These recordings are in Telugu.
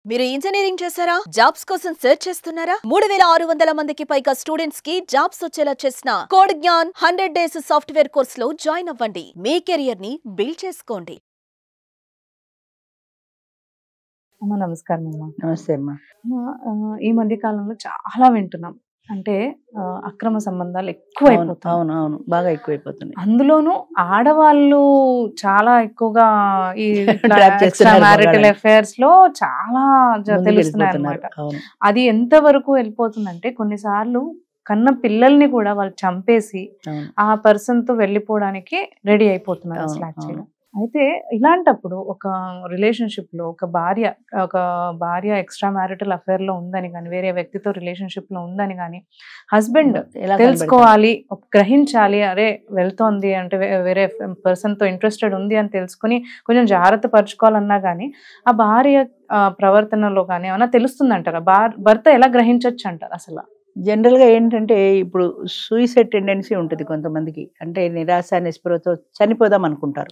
మీరు ఇంజనీరింగ్ చేశారా? జాబ్స్ కోసం సెర్చ్ చేస్తున్నారా? 3600 మందికి పైగా స్టూడెంట్స్ కి జాబ్స్ వచ్చేలా చేసిన code Gyan 100 days software course లో జాయిన్ అవ్వండి. మీ కెరియర్ ని బిల్డ్ చేసుకోండి. నమస్కారం అమ్మా. నమస్తే అమ్మా. ఈ మధ్య కాలంలో చాలా వింటున్నాం, అంటే అక్రమ సంబంధాలు ఎక్కువైపోతాయి. అవును బాగా ఎక్కువైపోతున్నాయి. అందులోనూ ఆడవాళ్ళు చాలా ఎక్కువగా ఈ చేస్తున్నారు మ్యారిటల్ అఫైర్స్ లో చాలా తెలుస్తున్నాయి అన్నమాట. అది ఎంత వరకు వెళ్ళిపోతుందంటే కొన్నిసార్లు కన్న పిల్లల్ని కూడా వాళ్ళు చంపేసి ఆ పర్సన్ తో వెళ్ళిపోవడానికి రెడీ అయిపోతున్నారు అసలు యాక్చువల్గా. అయితే ఇలాంటప్పుడు ఒక రిలేషన్షిప్ లో ఒక భార్య ఎక్స్ట్రా మ్యారిటల్ అఫైర్ లో ఉందని కానీ, వేరే వ్యక్తితో రిలేషన్షిప్ లో ఉందని కానీ హస్బెండ్ తెలుసుకోవాలి, గ్రహించాలి. అరే వెళ్తోంది అంటే వేరే పర్సన్ తో ఇంట్రెస్టెడ్ ఉంది అని తెలుసుకుని కొంచెం జాగ్రత్త పరుచుకోవాలన్నా కానీ ఆ భార్య ప్రవర్తనలో కానీ ఏమన్నా తెలుస్తుందంటారా? భర్త ఎలా గ్రహించవచ్చు అంటారు అసలు? జనరల్గా ఏంటంటే ఇప్పుడు సూయిసైడ్ టెండెన్సీ ఉంటుంది కొంతమందికి, అంటే నిరాశ నిస్పృహతో చనిపోదాం అనుకుంటారు.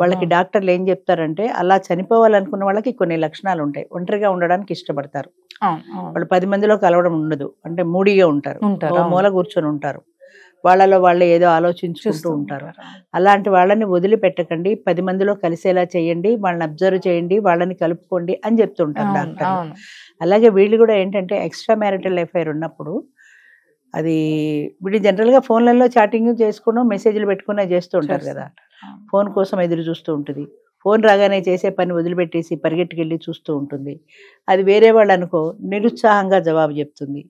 వాళ్ళకి డాక్టర్లు ఏం చెప్తారంటే అలా చనిపోవాలనుకున్న వాళ్ళకి కొన్ని లక్షణాలు ఉంటాయి. ఒంటరిగా ఉండడానికి ఇష్టపడతారు, వాళ్ళు 10 మందిలో కలవడం ఉండదు, అంటే మూడీగా ఉంటారు, మూల కూర్చొని ఉంటారు, వాళ్ళలో వాళ్ళే ఏదో ఆలోచించుకుంటూ ఉంటారు. అలాంటి వాళ్ళని వదిలిపెట్టకండి, 10 మందిలో కలిసేలా చేయండి, వాళ్ళని అబ్జర్వ్ చేయండి, వాళ్ళని కలుపుకోండి అని చెప్తుంటారు డాక్టర్. అలాగే వీళ్ళు కూడా ఏంటంటే ఎక్స్ట్రా మ్యారిటల్ అఫైర్ ఉన్నప్పుడు అది వీళ్ళు జనరల్గా ఫోన్లలో చాటింగ్ చేసుకుని మెసేజ్లు పెట్టుకునే చేస్తూ ఉంటారు కదా, ఫోన్ కోసం ఎదురు చూస్తూ ఉంటుంది. ఫోన్ రాగానే చేసే పని వదిలిపెట్టేసి పరిగెట్టుకెళ్ళి చూస్తూ ఉంటుంది. అది వేరే వాళ్ళు అనుకో నిరుత్సాహంగా జవాబు చెప్తుంది,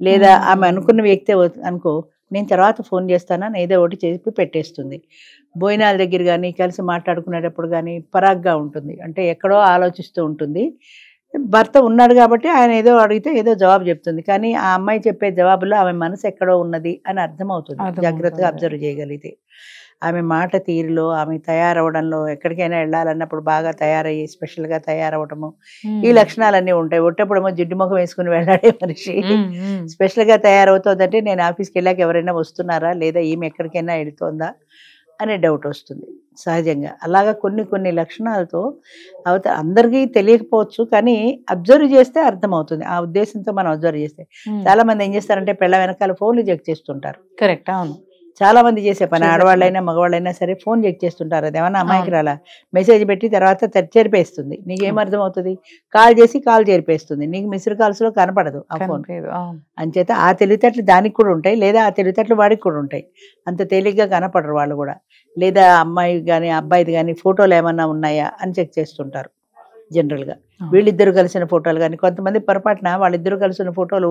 లేదా ఆమె అనుకున్న వ్యక్తి అనుకో నేను తర్వాత ఫోన్ చేస్తానని ఏదో ఒకటి చేసి పెట్టేస్తుంది. భోజనాల దగ్గర కానీ కలిసి మాట్లాడుకునేటప్పుడు కానీ పరాగ్గా ఉంటుంది, అంటే ఎక్కడో ఆలోచిస్తూ ఉంటుంది. భర్త ఉన్నాడు కాబట్టి ఆయన ఏదో అడిగితే ఏదో జవాబు చెప్తుంది, కానీ ఆ అమ్మాయి చెప్పే జవాబులో ఆమె మనసు ఎక్కడో ఉన్నది అని అర్థమవుతుంది జాగ్రత్తగా అబ్జర్వ్ చేయగలిగితే. ఆమె మాట తీరులో, ఆమె తయారవడంలో, ఎక్కడికైనా వెళ్ళాలన్నప్పుడు బాగా తయారయ్యి స్పెషల్గా తయారవడము, ఈ లక్షణాలన్నీ ఉంటాయి. ఒట్టప్పుడేమో జిడ్డు ముఖం వేసుకుని వెళ్ళాడే మనిషి స్పెషల్గా తయారవుతుందంటే నేను ఆఫీస్కి వెళ్ళాక ఎవరైనా వస్తున్నారా, లేదా ఈమె ఎక్కడికైనా వెళుతోందా అనే డౌట్ వస్తుంది సహజంగా. అలాగా కొన్ని లక్షణాలతో అందరికీ తెలియకపోవచ్చు, కానీ అబ్జర్వ్ చేస్తే అర్థమవుతుంది. ఆ ఉద్దేశంతో మనం అబ్జర్వ్ చేస్తే చాలా మంది ఏం చేస్తారంటే పెళ్ళ వెనకాల ఫోన్లు చెక్ చేస్తుంటారు. కరెక్ట్, అవును, చాలా మంది చేసే పని, ఆడవాళ్ళైనా మగవాళ్ళైనా సరే ఫోన్ చెక్ చేస్తుంటారు. అది ఏమన్నా అమ్మాయికి రాలా మెసేజ్ పెట్టి తర్వాత చేరిపేస్తుంది. నీకేం అర్థం అవుతుంది? కాల్ చేసి కాల్ చేరిపేస్తుంది, నీకు మిస్డ్ కాల్స్ లో కనపడదు ఆ ఫోన్. అంచేత ఆ తెలివితేటలు దానికి కూడా ఉంటాయి, లేదా ఆ తెలివితేటలు వాడికి కూడా ఉంటాయి. అంత తేలిగ్గా కనపడరు వాళ్ళు కూడా. లేదా అమ్మాయి కానీ అబ్బాయిది కానీ ఫోటోలు ఏమన్నా ఉన్నాయా అని చెక్ చేస్తుంటారు జనరల్గా. వీళ్ళిద్దరు కలిసిన ఫోటోలు కానీ, కొంతమంది పొరపాటున వాళ్ళిద్దరు కలిసిన ఫోటోలు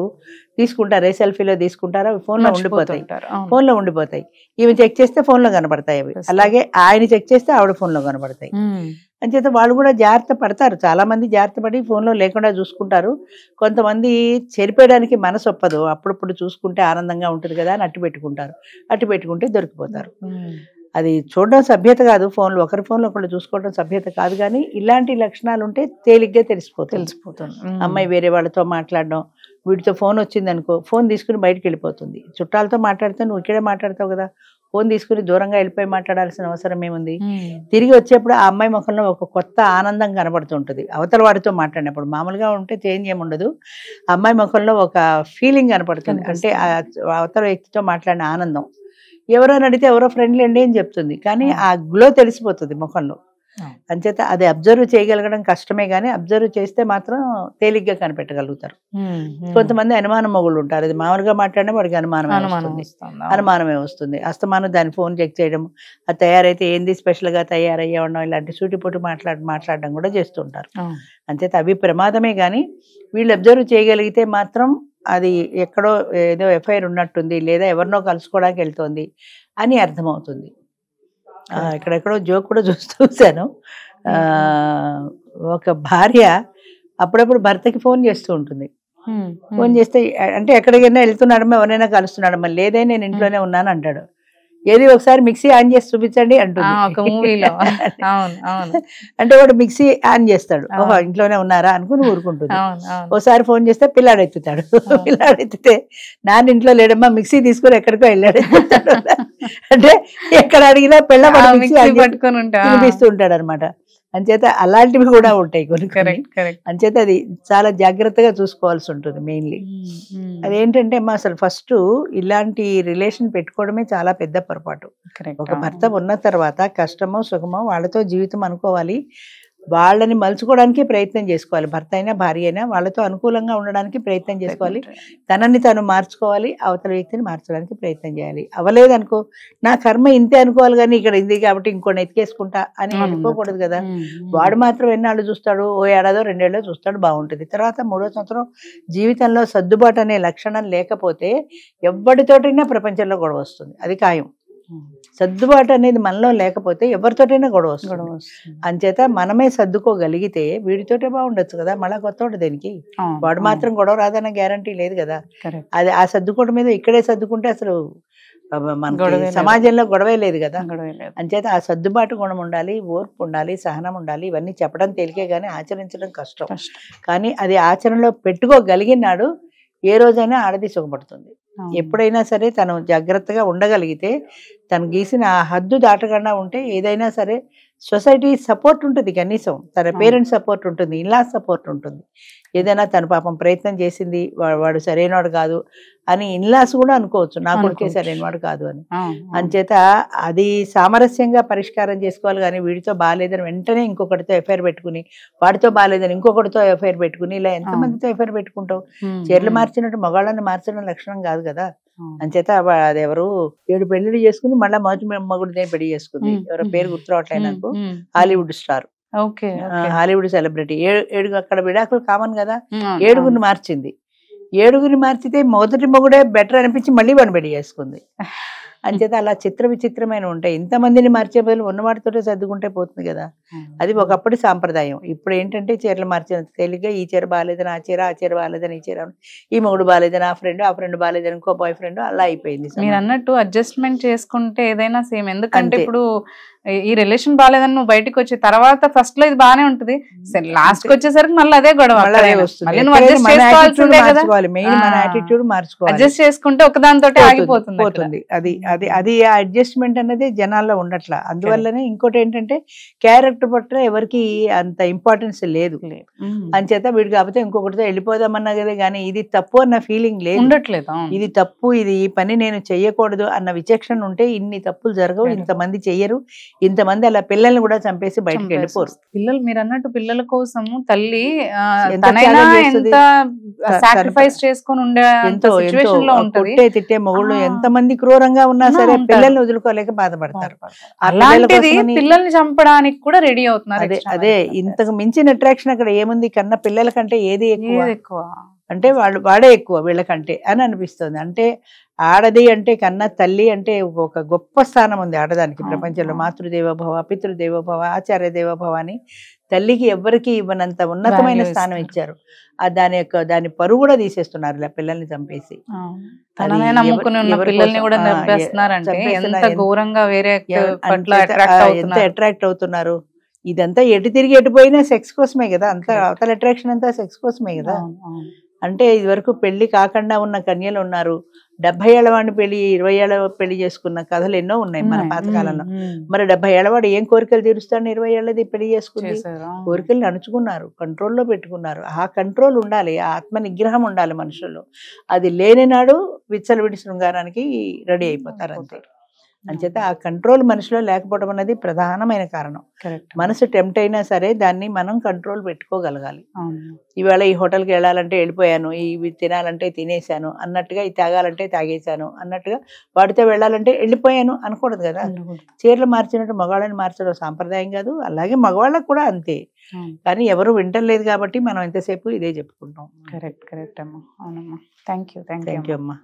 తీసుకుంటారు, సెల్ఫీలో తీసుకుంటారు, అవి ఫోన్లో ఉండిపోతాయి. ఈమె చెక్ చేస్తే ఫోన్లో కనపడతాయి అవి, అలాగే ఆయన చెక్ చేస్తే ఆవిడ ఫోన్లో కనపడతాయి. అంచేత వాళ్ళు కూడా జాగ్రత్త పడతారు, చాలా మంది జాగ్రత్త పడి ఫోన్లో లేకుండా చూసుకుంటారు. కొంతమంది చెరిపేయడానికి మనసు ఒప్పదు, అప్పుడప్పుడు చూసుకుంటే ఆనందంగా ఉంటుంది కదా అని అట్టు పెట్టుకుంటే దొరికిపోతారు. అది చూడడం సభ్యత కాదు, ఫోన్లో ఒకరి ఫోన్లో ఒకళ్ళు చూసుకోవడం సభ్యత కాదు, కానీ ఇలాంటి లక్షణాలు ఉంటే తేలిగ్గా తెలిసిపోతుంది. అమ్మాయి వేరే వాళ్ళతో మాట్లాడడం, వీటితో ఫోన్ వచ్చింది అనుకో ఫోన్ తీసుకుని బయటకు వెళ్ళిపోతుంది. చుట్టాలతో మాట్లాడితే నువ్వు ఇక్కడే మాట్లాడతావు కదా, ఫోన్ తీసుకుని దూరంగా వెళ్ళిపోయి మాట్లాడాల్సిన అవసరం ఏముంది? తిరిగి వచ్చేప్పుడు ఆ అమ్మాయి ముఖంలో ఒక కొత్త ఆనందం కనబడుతుంటుంది. అవతల వాడితో మాట్లాడినప్పుడు మామూలుగా ఉంటే చేంజ్ ఏముండదు, అమ్మాయి ముఖంలో ఒక ఫీలింగ్ కనపడుతుంది, అంటే అవతల వ్యక్తితో మాట్లాడిన ఆనందం. ఎవరైనా అడిగితే ఎవరో ఫ్రెండ్లీ అండి అని చెప్తుంది, కానీ ఆ గ్లో తెలిసిపోతుంది ముఖంలో. అంచేత అది అబ్జర్వ్ చేయగలగడం కష్టమే, కానీ అబ్జర్వ్ చేస్తే మాత్రం తేలిగ్గా కనిపెట్టగలుగుతారు. కొంతమంది అనుమానం మొగుళ్ళు ఉంటారు, అది మామూలుగా మాట్లాడినా వాడికి అనుమానమే వస్తుంది. అస్తమానం దాని ఫోన్ చెక్ చేయడం, అది తయారైతే ఏంది స్పెషల్గా తయారయ్యడం, ఇలాంటి సూటిపోటు మాట్లాడడం కూడా చేస్తుంటారు. అంచేత అవి ప్రమాదమే, కానీ వీళ్ళు అబ్జర్వ్ చేయగలిగితే మాత్రం అది ఎక్కడో ఏదో ఎఫ్ఐఆర్ ఉన్నట్టుంది, లేదా ఎవరినో కలుసుకోవడానికి వెళ్తోంది అని అర్థమవుతుంది. ఎక్కడెక్కడో జోక్ కూడా చూశాను, ఒక భార్య అప్పుడప్పుడు భర్తకి ఫోన్ చేస్తూ ఉంటుంది. ఫోన్ చేస్తే అంటే ఎక్కడికైనా వెళ్తున్నాడమ్మా, ఎవరైనా కలుస్తున్నాడమ్మా, లేదే నేను ఇంట్లోనే ఉన్నాను అంటాడు. ఏది ఒకసారి మిక్సీ ఆన్ చేసి చూపించండి అంటుంది. అంటే వాడు మిక్సీ ఆన్ చేస్తాడు, ఓహో ఇంట్లోనే ఉన్నారా అనుకుని ఊరుకుంటుంది. ఒకసారి ఫోన్ చేస్తే పిల్లాడు ఎత్తుతాడు, పిల్లాడు ఎత్తితే నాన్న ఇంట్లో లేడమ్మా మిక్సీ తీసుకుని ఎక్కడికో వెళ్ళాడు. అంటే ఎక్కడ అడిగినా పిల్ల తినిపిస్తూ ఉంటాడు అనమాట. అంచేత అలాంటివి కూడా ఉంటాయి కొన్ని కొన్ని. Correct correct. అంచేత అది చాలా జాగ్రత్తగా చూసుకోవాల్సి ఉంటుంది మెయిన్లీ. అదేంటంటే అమ్మా అసలు ఫస్ట్ ఇలాంటి రిలేషన్ పెట్టుకోవడమే చాలా పెద్ద పొరపాటు. ఒక భర్త ఉన్న తర్వాత కష్టమో సుఖమో వాళ్ళతో జీవితం అనుకోవాలి, వాళ్ళని మలుచుకోవడానికి ప్రయత్నం చేసుకోవాలి. భర్త అయినా భార్య అయినా వాళ్ళతో అనుకూలంగా ఉండడానికి ప్రయత్నం చేసుకోవాలి, తనని తను మార్చుకోవాలి, అవతల వ్యక్తిని మార్చడానికి ప్రయత్నం చేయాలి. అవ్వలేదనుకో నా కర్మ ఇంతే అనుకోవాలి, కానీ ఇక్కడ ఇంది కాబట్టి ఇంకోటి ఎత్తికేసుకుంటా అని అనుకోకూడదు కదా. వాడు మాత్రం ఎన్నాళ్ళు చూస్తాడు, ఓ ఏడాదో 2 ఏళ్ళో చూస్తాడు, బాగుంటుంది. తర్వాత 3వ సంవత్సరం జీవితంలో సర్దుబాటు అనే లక్షణం లేకపోతే ఎవరితోటైనా ప్రపంచంలో గొడవ వస్తుంది, అది ఖాయం. సర్దుబాటు అనేది మనలో లేకపోతే ఎవరితోటైనా గొడవ వస్తుంది. అంచేత మనమే సర్దుకోగలిగితే వీడితోటే బాగుండొచ్చు కదా, మళ్ళీ కొత్త దేనికి. వాడు మాత్రం గొడవ రాదన్న గ్యారంటీ లేదు కదా. అది ఆ సర్దుకోవడం మీద ఇక్కడే సర్దుకుంటే అసలు మనకి సమాజంలో గొడవే లేదు కదా. అంచేత ఆ సర్దుబాటు గుణం ఉండాలి, ఓర్పు ఉండాలి, సహనం ఉండాలి. ఇవన్నీ చెప్పడం తేలికే కానీ ఆచరించడం కష్టం. కానీ అది ఆచరణలో పెట్టుకోగలిగినాడు ఏ రోజైనా ఆడది సుఖపడుతుంది. ఎప్పుడైనా సరే తను జాగ్రత్తగా ఉండగలిగితే, తను గీసిన ఆ హద్దు దాటకుండా ఉంటే ఏదైనా సరే సొసైటీ సపోర్ట్ ఉంటుంది, కనీసం తన పేరెంట్స్ సపోర్ట్ ఉంటుంది, ఇన్లా సపోర్ట్ ఉంటుంది. ఏదైనా తను పాపం ప్రయత్నం చేసింది, వాడు సరైనవాడు కాదు అని ఇన్లాస్ కూడా అనుకోవచ్చు, నా కొడుకే సరైనవాడు కాదు అని. అంచేత అది సామరస్యంగా పరిష్కారం చేసుకోవాలి. కానీ వీడితో బాగాలేదని వెంటనే ఇంకొకటితో ఎఫ్ఐఆర్ పెట్టుకుని, వాడితో బాగాలేదని ఇంకొకటితో ఎఫ్ఐఆర్ పెట్టుకుని, ఇలా ఎంతమందితో ఎఫ్ఐఆర్ పెట్టుకుంటావు? చీరలు మార్చినట్టు మగాళ్ళని మార్చడం లక్షణం కాదు కదా. అంచేత అది ఎవరు 7 పెళ్లిళ్ళు చేసుకుని మళ్ళీ మొదటి మగుడినే పెళ్లి చేసుకుంది, ఎవరో పేరు గుర్తురావట్లేదు నాకు, హాలీవుడ్ స్టార్, హాలీవుడ్ సెలబ్రిటీ. 7 అక్కడ విడాకులు కామన్ కదా, 7గురిని మార్చింది. 7గురిని మార్చితే మొదటి మొగుడే బెటర్ అనిపించి మళ్ళీ వాడిని పెళ్లి చేసుకుంది. అంచేత అలా విచిత్రమైన ఉంటాయి. ఇంతమందిని మార్చే బదులు ఉన్నవాటితోటే సర్దుకుంటే పోతుంది కదా. అది ఒకప్పుడు సాంప్రదాయం. ఇప్పుడు ఏంటంటే చీరలు మార్చిన తేలిగ్గా ఈ చీర బాగాలేదని ఆ చీర, ఆ చీర బాగాలేదని ఈ చీర, ఈ మొగుడు బాగాలేదని ఆ ఫ్రెండ్ బాగాలేదని ఇంకో బాయ్ ఫ్రెండ్, అలా అయిపోయింది. మీరు అన్నట్టు అడ్జస్ట్మెంట్ చేసుకుంటే ఏదైనా సేమ్. ఎందుకంటే ఇప్పుడు ఈ రిలేషన్ బాగాలేదని నువ్వు బయటకు వచ్చి తర్వాత ఫస్ట్ లో ఇది బాగానే ఉంటది, లాస్ట్ కి వచ్చేసరికి మళ్ళీ అదే గొడవ అడ్జస్ట్ చేసుకుంటే ఒకదానితో ఆగిపోతుంది. అది ఆ అడ్జస్ట్మెంట్ అనేది జనాల్లో ఉండట్లా. అందువల్లనే ఇంకోటి ఏంటంటే క్యారెక్టర్ పట్ల ఎవరికి అంత ఇంపార్టెన్స్ లేదు. అంచేత వీడు కాకపోతే ఇంకొకటితో వెళ్ళిపోదామన్నా కదా, కానీ ఇది తప్పు అన్న ఫీలింగ్ లేదు, ఉండట్లేదు. ఇది తప్పు, ఇది ఈ పని నేను చెయ్యకూడదు అన్న విచక్షణ ఉంటే ఇన్ని తప్పులు జరగవు, ఇంతమంది చెయ్యరు, ఇంతమంది అలా పిల్లల్ని కూడా చంపేసి బయటకు వెళ్ళిపోరు. పిల్లలు మీరు అన్నట్టు పిల్లల కోసము తల్లి ఎంత సాక్రిఫైస్ చేసుకొని ఉండే సిచువేషన్ లో ఉంటది. తిట్టే మొగుళ్ళు ఎంతమంది క్రూరంగా ఉన్నా సరే పిల్లల్ని వదులుకోలేక బాధపడతారు. అలాంటిది పిల్లల్ని చంపడానికి కూడా రెడీ అవుతున్నారు. అదే ఇంతకు మించిన అట్రాక్షన్ అక్కడ ఏముంది? కన్నా పిల్లల కంటే ఏది ఎక్కువ అంటే వాడే ఎక్కువ వీళ్ళకంటే అని అనిపిస్తుంది. అంటే ఆడది అంటే కన్నా తల్లి అంటే ఒక గొప్ప స్థానం ఉంది ఆడదానికి ప్రపంచంలో. మాతృదేవోభవ, పితృదేవోభవ, ఆచార్య దేవోభవ అని తల్లికి ఎవరికి ఇవ్వనంత ఉన్నతమైన స్థానం ఇచ్చారు. దాని పరువు కూడా తీసేస్తున్నారు ఇలా పిల్లల్ని చంపేసి. ఎంత అట్రాక్ట్ అవుతున్నారు. ఇదంతా ఎటు తిరిగి ఎటుపోయినా సెక్స్ కోసమే కదా, అంతా అవతల అట్రాక్షన్ అంతా సెక్స్ కోసమే కదా. అంటే ఇది వరకు పెళ్లి కాకుండా ఉన్న కన్యలు ఉన్నారు, 70 ఏళ్ల వాడిని పెళ్లి 20 ఏళ్ల పెళ్లి చేసుకున్న కథలు ఎన్నో ఉన్నాయి మన పాతకాలంలో. మరి 70 ఏళ్ల వాడు ఏం కోరికలు తీరుస్తాడు? 20 ఏళ్ళది పెళ్లి చేసుకుని కోరికలు అణుచుకున్నారు, కంట్రోల్లో పెట్టుకున్నారు. ఆ కంట్రోల్ ఉండాలి, ఆ ఆత్మ నిగ్రహం ఉండాలి మనుషుల్లో. అది లేని నాడు విచ్చలవిడి శృంగారానికి రెడీ అయిపోతారు అంతే. అంచేత ఆ కంట్రోల్ మనిషిలో లేకపోవడం అనేది ప్రధానమైన కారణం. మనసు టెంప్ట్ అయినా సరే దాన్ని మనం కంట్రోల్ పెట్టుకోగలగాలి. ఈవేళ ఈ హోటల్కి వెళ్ళాలంటే వెళ్ళిపోయాను, ఇవి తినాలంటే తినేసాను అన్నట్టుగా, ఇది తాగాలంటే తాగేశాను అన్నట్టుగా, వాడితో వెళ్ళాలంటే వెళ్ళిపోయాను అనకూడదు కదా. చీరలు మార్చినట్టు మగవాళ్ళని మార్చడం సాంప్రదాయం కాదు, అలాగే మగవాళ్ళకు కూడా అంతే. కానీ ఎవరు వింటలేదు కాబట్టి మనం ఎంతసేపు ఇదే చెప్పుకుంటాం. కరెక్ట్ అమ్మా. అవునమ్మా. థ్యాంక్ యూ అమ్మా.